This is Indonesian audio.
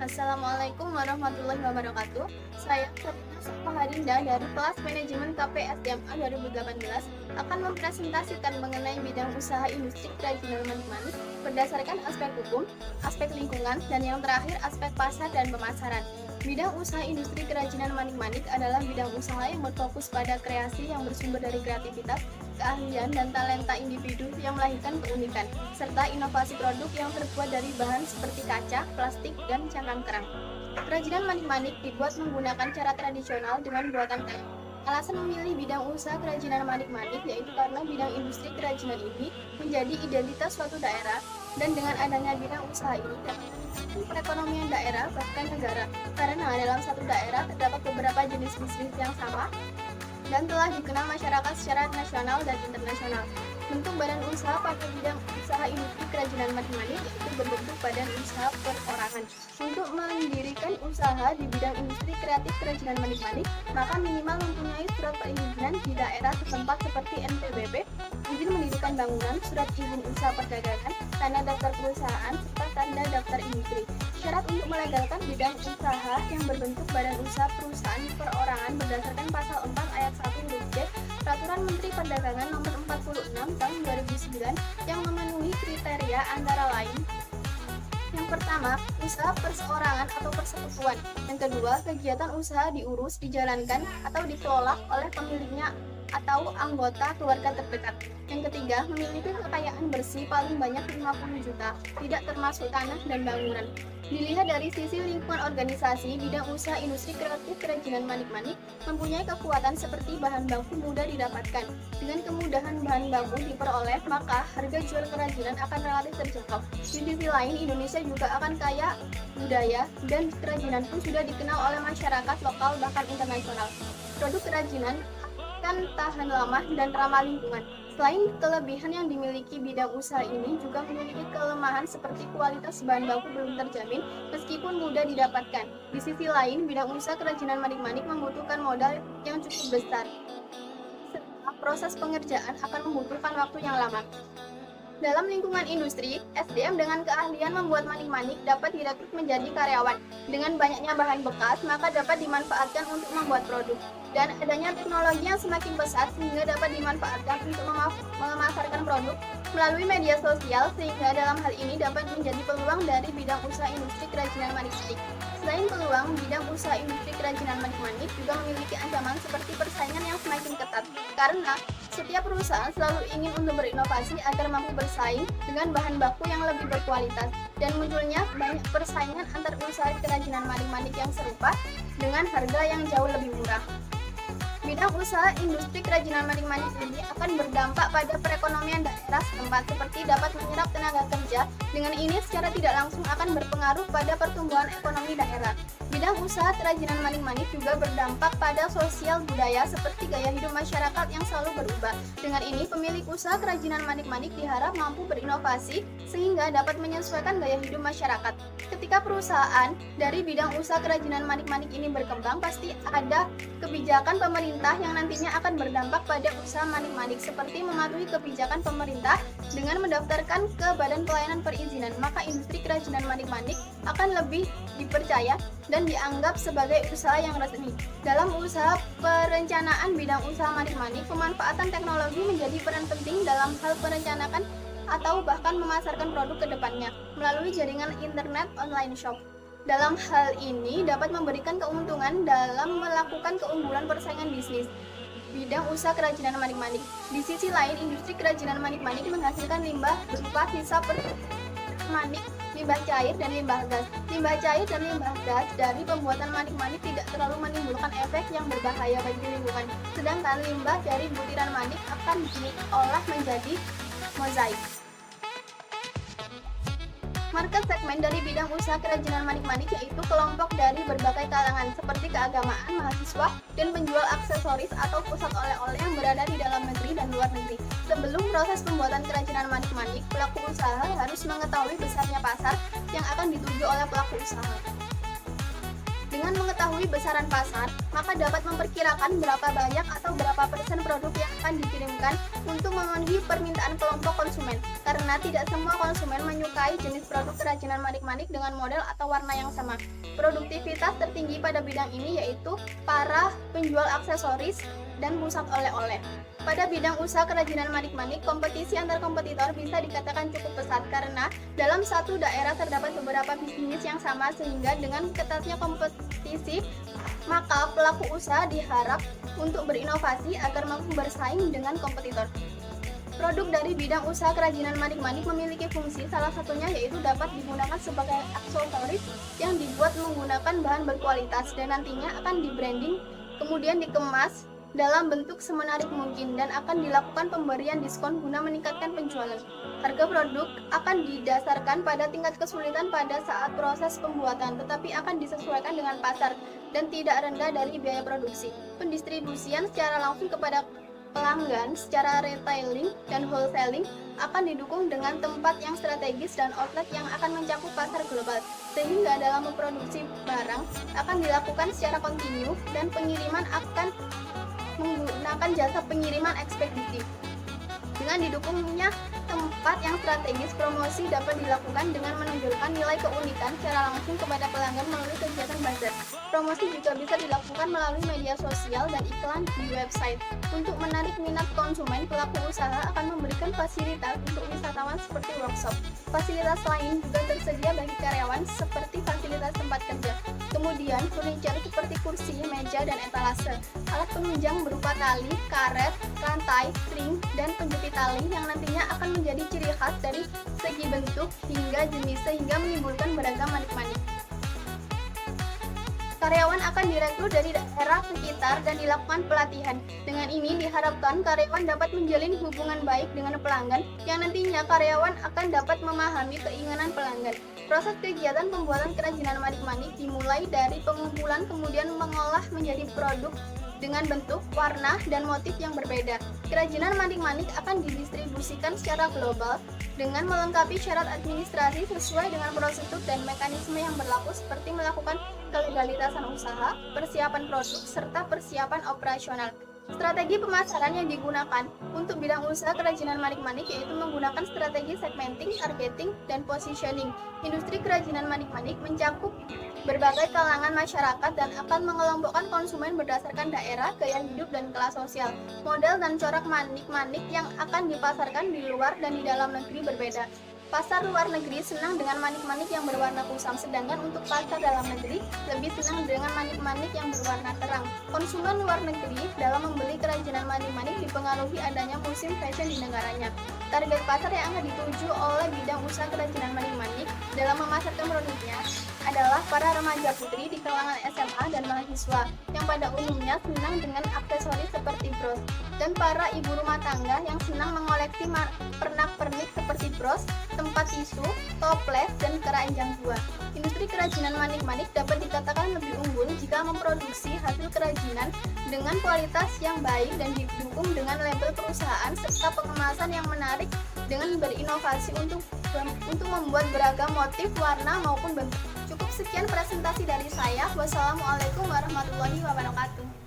Assalamualaikum warahmatullahi wabarakatuh. Saya Sabrina Sukmaharinda dari kelas manajemen KPSDMA 2018 akan mempresentasikan mengenai bidang usaha industri kerajinan manik-manik berdasarkan aspek hukum, aspek lingkungan, dan yang terakhir aspek pasar dan pemasaran. Bidang usaha industri kerajinan manik-manik adalah bidang usaha yang berfokus pada kreasi yang bersumber dari kreativitas, keahlian, dan talenta individu yang melahirkan keunikan, serta inovasi produk yang terbuat dari bahan seperti kaca, plastik, dan cangkang kerang. Kerajinan manik-manik dibuat menggunakan cara tradisional dengan buatan kayu. Alasan memilih bidang usaha kerajinan manik-manik yaitu karena bidang industri kerajinan ini menjadi identitas suatu daerah, dan dengan adanya bidang usaha ini dapat meningkatkan perekonomian daerah bahkan negara, karena dalam satu daerah terdapat beberapa jenis bisnis yang sama dan telah dikenal masyarakat secara nasional dan internasional. Bentuk badan usaha pada bidang usaha industri kerajinan manik-manik yaitu berbentuk badan usaha perorangan. Untuk mendirikan usaha di bidang industri kreatif kerajinan manik-manik, maka minimal mempunyai surat perizinan di daerah setempat seperti NPWP, izin mendirikan bangunan, surat izin usaha perdagangan, tanda daftar perusahaan, serta tanda daftar industri. Syarat untuk melegalkan bidang usaha yang berbentuk badan usaha perusahaan perorangan berdasarkan pasal 4 ayat 1 huruf C Peraturan Menteri Perdagangan Nomor 46 Tahun 2009 yang memenuhi kriteria antara lain: yang pertama, usaha perseorangan atau persekutuan. Yang kedua, kegiatan usaha diurus, dijalankan, atau dikelola oleh pemiliknya atau anggota keluarga terdekat. Yang ketiga, memiliki kekayaan bersih paling banyak 50 juta, tidak termasuk tanah dan bangunan. Dilihat dari sisi lingkungan organisasi, bidang usaha industri kreatif kerajinan manik-manik mempunyai kekuatan seperti bahan baku mudah didapatkan. Dengan kemudahan bahan baku diperoleh, maka harga jual kerajinan akan relatif terjangkau. Di sisi lain, Indonesia juga akan kaya budaya dan kerajinan pun sudah dikenal oleh masyarakat lokal bahkan internasional. Produk kerajinan akan tahan lama dan ramah lingkungan. Selain kelebihan yang dimiliki bidang usaha ini juga memiliki kelemahan seperti kualitas bahan baku belum terjamin meskipun mudah didapatkan. Di sisi lain, bidang usaha kerajinan manik-manik membutuhkan modal yang cukup besar. Serta proses pengerjaan akan membutuhkan waktu yang lama. Dalam lingkungan industri, SDM dengan keahlian membuat manik-manik dapat direkrut menjadi karyawan. Dengan banyaknya bahan bekas, maka dapat dimanfaatkan untuk membuat produk. Dan adanya teknologi yang semakin pesat sehingga dapat dimanfaatkan untuk memasarkan produk melalui media sosial, sehingga dalam hal ini dapat menjadi peluang dari bidang usaha industri kerajinan manik-manik. Selain peluang, bidang usaha industri kerajinan manik-manik juga memiliki ancaman seperti persaingan yang semakin ketat, karena setiap perusahaan selalu ingin untuk berinovasi agar mampu bersaing dengan bahan baku yang lebih berkualitas, dan munculnya banyak persaingan antar usaha kerajinan manik-manik yang serupa dengan harga yang jauh lebih murah. Bidang usaha industri kerajinan manik-manik ini akan berdampak pada perekonomian daerah setempat seperti dapat menyerap tenaga kerja. Dengan ini secara tidak langsung akan berpengaruh pada pertumbuhan ekonomi daerah. Bidang usaha kerajinan manik-manik juga berdampak pada sosial budaya seperti gaya hidup masyarakat yang selalu berubah. Dengan ini pemilik usaha kerajinan manik-manik diharap mampu berinovasi sehingga dapat menyesuaikan gaya hidup masyarakat. Ketika perusahaan dari bidang usaha kerajinan manik-manik ini berkembang, pasti ada kebijakan pemerintah yang nantinya akan berdampak pada usaha manik-manik seperti mematuhi kebijakan pemerintah dengan mendaftarkan ke Badan Pelayanan Perizinan, maka industri kerajinan manik-manik akan lebih dipercaya dan dianggap sebagai usaha yang resmi. Dalam usaha perencanaan bidang usaha manik-manik, pemanfaatan teknologi menjadi peran penting dalam hal perencanaan atau bahkan memasarkan produk ke depannya melalui jaringan internet online shop. Dalam hal ini dapat memberikan keuntungan dalam melakukan keunggulan persaingan bisnis bidang usaha kerajinan manik-manik. Di sisi lain, industri kerajinan manik-manik menghasilkan limbah berupa sisa manik, limbah cair, dan limbah gas. Limbah cair dan limbah gas dari pembuatan manik-manik tidak terlalu menimbulkan efek yang berbahaya bagi lingkungan, sedangkan limbah dari butiran manik akan diolah menjadi mozaik. Market segmen dari bidang usaha kerajinan manik-manik yaitu kelompok dari berbagai kalangan seperti keagamaan, mahasiswa, dan penjual aksesoris atau pusat oleh-oleh yang berada di dalam negeri dan luar negeri. Sebelum proses pembuatan kerajinan manik-manik, pelaku usaha harus mengetahui besarnya pasar yang akan dituju oleh pelaku usaha. Dengan mengetahui besaran pasar, maka dapat memperkirakan berapa banyak atau berapa persen produk yang akan dikirimkan untuk memenuhi permintaan kelompok konsumen. Karena tidak semua konsumen menyukai jenis produk kerajinan manik-manik dengan model atau warna yang sama. Produktivitas tertinggi pada bidang ini yaitu para penjual aksesoris dan pusat oleh-oleh. Pada bidang usaha kerajinan manik-manik, kompetisi antar kompetitor bisa dikatakan cukup pesat karena dalam satu daerah terdapat beberapa bisnis yang sama sehingga dengan ketatnya kompetisi, maka pelaku usaha diharap untuk berinovasi agar mampu bersaing dengan kompetitor. Produk dari bidang usaha kerajinan manik-manik memiliki fungsi, salah satunya yaitu dapat digunakan sebagai aksesoris yang dibuat menggunakan bahan berkualitas dan nantinya akan di-branding, kemudian dikemas dalam bentuk semenarik mungkin dan akan dilakukan pemberian diskon guna meningkatkan penjualan. Harga produk akan didasarkan pada tingkat kesulitan pada saat proses pembuatan, tetapi akan disesuaikan dengan pasar dan tidak rendah dari biaya produksi. Pendistribusian secara langsung kepada pelanggan secara retailing dan wholesaling akan didukung dengan tempat yang strategis dan outlet yang akan mencakup pasar global, sehingga dalam memproduksi barang akan dilakukan secara kontinu dan pengiriman akan menggunakan jasa pengiriman ekspedisi. Dengan didukungnya tempat yang strategis, promosi dapat dilakukan dengan menunjukkan nilai keunikan secara langsung kepada pelanggan melalui kegiatan bazar. Promosi juga bisa dilakukan melalui media sosial dan iklan di website. Untuk menarik minat konsumen, pelaku usaha akan memberikan fasilitas untuk wisatawan seperti workshop. Fasilitas lain juga tersedia bagi karyawan seperti fasilitas tempat kerja. Kemudian, furniture seperti kursi, meja, dan etalase. Alat penunjang berupa tali, karet, rantai, string, dan penjepit tali yang nantinya akan menjadi ciri khas dari segi bentuk hingga jenis sehingga menimbulkan beragam manik-manik. Karyawan akan direkrut dari daerah sekitar dan dilakukan pelatihan. Dengan ini diharapkan karyawan dapat menjalin hubungan baik dengan pelanggan yang nantinya karyawan akan dapat memahami keinginan pelanggan. Proses kegiatan pembuatan kerajinan manik-manik dimulai dari pengumpulan kemudian mengolah menjadi produk dengan bentuk, warna, dan motif yang berbeda. Kerajinan manik-manik akan didistribusikan secara global dengan melengkapi syarat administrasi sesuai dengan prosedur dan mekanisme yang berlaku seperti melakukan kelegalitasan usaha, persiapan produk, serta persiapan operasional. Strategi pemasaran yang digunakan untuk bidang usaha kerajinan manik-manik yaitu menggunakan strategi segmenting, targeting, dan positioning. Industri kerajinan manik-manik mencakup berbagai kalangan masyarakat dan akan mengelompokkan konsumen berdasarkan daerah, gaya hidup, dan kelas sosial. Model dan corak manik-manik yang akan dipasarkan di luar dan di dalam negeri berbeda. Pasar luar negeri senang dengan manik-manik yang berwarna kusam, sedangkan untuk pasar dalam negeri lebih senang dengan manik-manik yang berwarna terang. Konsumen luar negeri dalam membeli kerajinan manik-manik dipengaruhi adanya musim fashion di negaranya. Target pasar yang akan dituju oleh bidang usaha kerajinan manik-manik dalam memasarkan produknya adalah para remaja putri di kalangan SMA dan mahasiswa yang pada umumnya senang dengan aksesoris seperti bros, dan para ibu rumah tangga yang senang mengoleksi pernak-pernik seperti bros, tempat tisu, toples, dan keranjang buah. Industri kerajinan manik-manik dapat dikatakan lebih unggul jika memproduksi hasil kerajinan dengan kualitas yang baik dan didukung dengan label perusahaan serta pengemasan yang menarik dengan berinovasi untuk membuat beragam motif, warna, maupun bentuk. Cukup sekian presentasi dari saya. Wassalamualaikum warahmatullahi wabarakatuh.